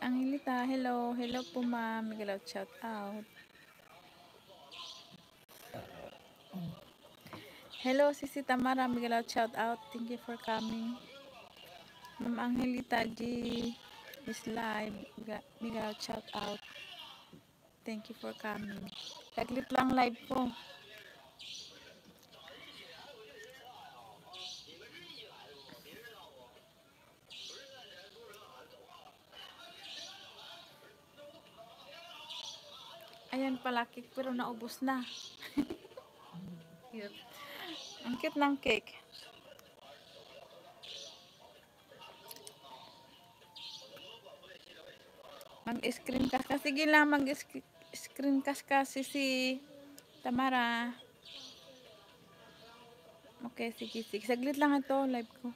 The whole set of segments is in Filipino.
Angelita, hello. Hello po ma'am. Miguel out, shout out. Hello, Sisi Tamara. Miguel out, shout out. Thank you for coming. Ma'am Angelita G is live. Miguel out, shout out. Thank you for coming. Taglit lang live po. Ayan pala, cake pero naubos na. Cute. Ang cute ng cake. Mag-screencast ka. Sige lang, mag-screencast kasi si Tamara. Okay, sige. Saglit lang ito, live ko.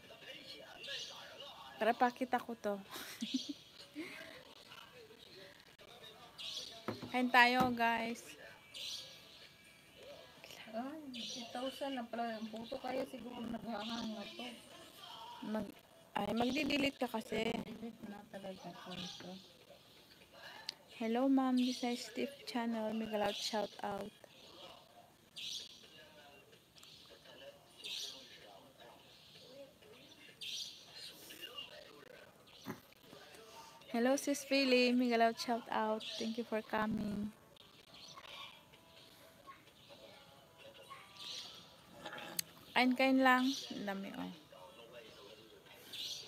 Para pakita ko to. Kain tayo, guys. Ay, 8,000 na pala. Ang puto kayo siguro naghahang na to. Magdi-delete ka kasi. Delete na talaga po ito. Hello, ma'am. This is Steve channel. Miguel out, shout out. Hello, sis Philly. Miguel out, shout out. Thank you for coming. Kain-kain lang. Ang dami, oh.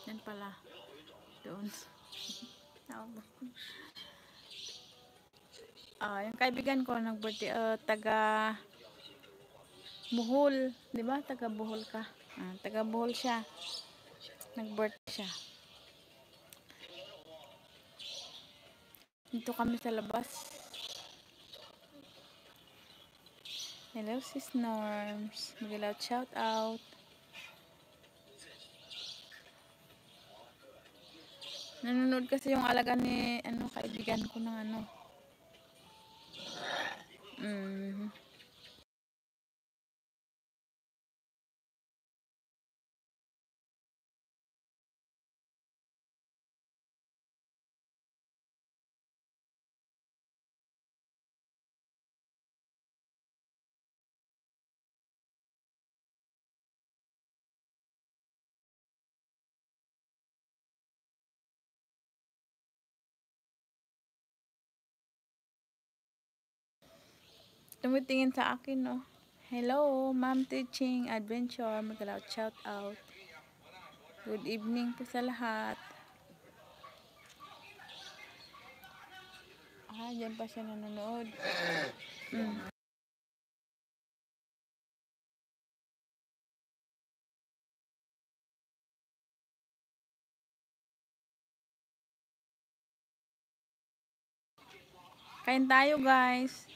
Yan pala. Doon. Yung kaibigan ko nag-birthday, taga Bohol, 'di ba? Taga Bohol ka. Taga Bohol siya. Nag-birthday siya. Dito kami sa labas. Hello, sis Norms. Miguel out, shout out. Nanonood kasi yung alaga ni kaibigan ko ng tumitingin sa akin, no. Hello, Ma'am Teaching Adventure. Miguel out, shout out. Good evening po sa lahat. Diyan pa siya nanonood. Kain tayo, guys.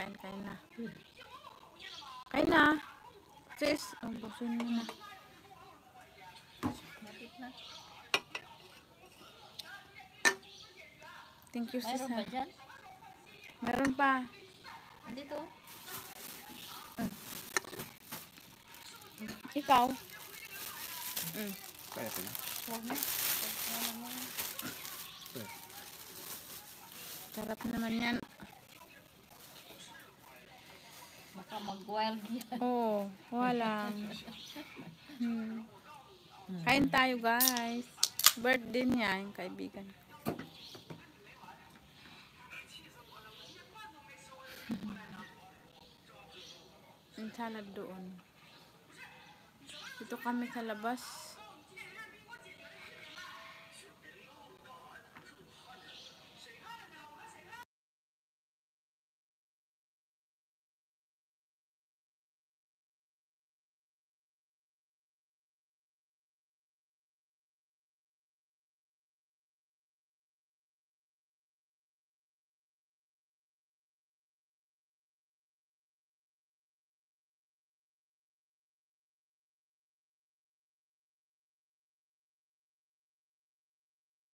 Kain na. Kain na. Sis, busin mo na. Lapit na. Thank you, sis. Mayroon ba dyan? Meron pa. Dito. Ikaw? Kaya ko na. Huwag na. Sarap naman yan. Baka mag-wild yan. Oo, walang. Kain tayo, guys. Birthday niya, yung kaibigan. Ang salad doon. Dito kami sa labas.